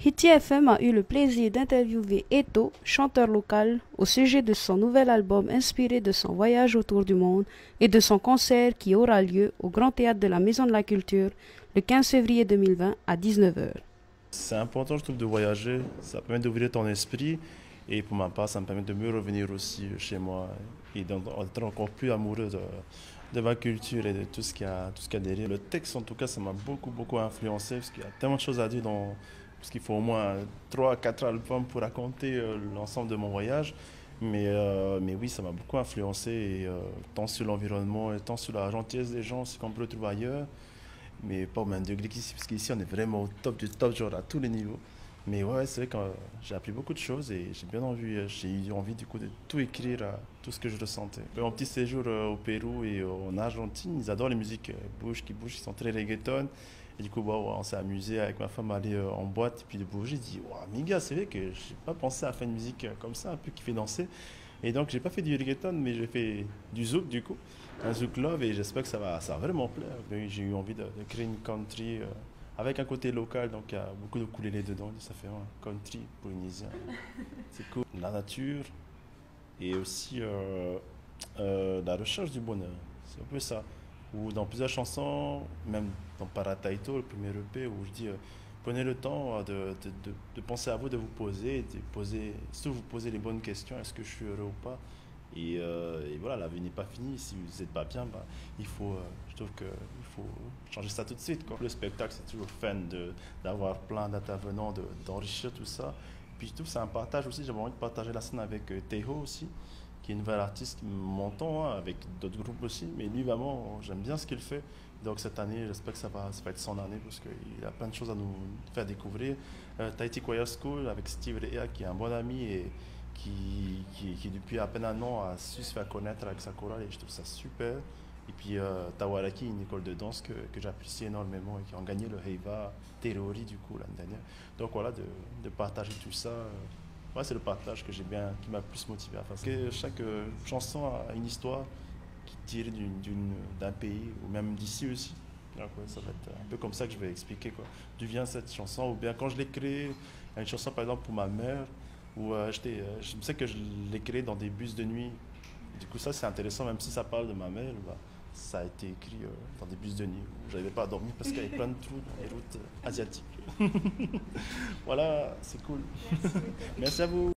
Hiti FM a eu le plaisir d'interviewer Eto, chanteur local, au sujet de son nouvel album inspiré de son voyage autour du monde et de son concert qui aura lieu au Grand Théâtre de la Maison de la Culture le 15 février 2020 à 19 heures. C'est important, je trouve, de voyager. Ça permet d'ouvrir ton esprit. Et pour ma part, ça me permet de mieux revenir aussi chez moi et d'être encore plus amoureux de ma culture et de tout ce qu'il y a derrière. Le texte, en tout cas, ça m'a beaucoup influencé parce qu'il y a tellement de choses à dire parce qu'il faut au moins 3 à 4 albums pour raconter l'ensemble de mon voyage. Mais oui, ça m'a beaucoup influencé, tant sur l'environnement et tant sur la gentillesse des gens, ce qu'on peut trouver ailleurs. Mais pas au même degré qu'ici, parce qu'ici on est vraiment au top du top, genre à tous les niveaux. Mais ouais, c'est vrai que j'ai appris beaucoup de choses et j'ai eu envie du coup de tout écrire, tout ce que je ressentais. Mon petit séjour au Pérou et en Argentine, ils adorent les musiques qui bougent, ils sont très reggaeton. Et du coup, on s'est amusé avec ma femme à aller en boîte et puis de bouger. J'ai dit, waouh, Miga, c'est vrai que j'ai pas pensé à faire une musique comme ça, un peu qui fait danser. Et donc, j'ai pas fait du reggaeton, mais j'ai fait du zouk du coup, un zouk love, et j'espère que ça va vraiment plaire. Mais j'ai eu envie de créer une country avec un côté local, donc il y a beaucoup de ukulélé dedans, ça fait un country polynésien. C'est cool. La nature et aussi la recherche du bonheur, c'est un peu ça. Ou dans plusieurs chansons, même dans Parataito, le premier EP, où je dis prenez le temps de penser à vous, de vous poser, surtout vous poser les bonnes questions, est-ce que je suis heureux ou pas? Et voilà, la vie n'est pas finie. Si vous n'êtes pas bien, bah, je trouve qu'il faut changer ça tout de suite, quoi. Le spectacle, c'est toujours fun d'avoir plein d'intervenants, d'enrichir tout ça. Puis je trouve que c'est un partage aussi. J'avais envie de partager la scène avec Teho aussi, qui est une nouvelle artiste qui m'entend, hein, avec d'autres groupes aussi. Mais lui, vraiment, j'aime bien ce qu'il fait. Donc cette année, j'espère que ça va être son année parce qu'il a plein de choses à nous faire découvrir. Tahiti Choir School avec Steve Rea, qui est un bon ami et qui depuis à peine un an a su se faire connaître avec sa chorale et je trouve ça super. Et puis Tawaraki, une école de danse que j'apprécie énormément et qui ont gagné le Heiva Terori du coup l'année dernière. Donc voilà, de partager tout ça, ouais, c'est le partage qui m'a plus motivé à faire ça. Parce que chaque chanson a une histoire qui tire d'un pays ou même d'ici aussi. Donc ouais, ça va être un peu comme ça que je vais expliquer quoi. D'où vient cette chanson ou bien quand je l'ai créée, une chanson par exemple pour ma mère où je sais que je l'ai créée dans des bus de nuit. Du coup ça c'est intéressant même si ça parle de ma mère, bah, ça a été écrit dans des bus de nuit où j'arrivais pas à dormir parce qu'il y avait plein de trous dans les routes asiatiques. Voilà, c'est cool. Merci à vous.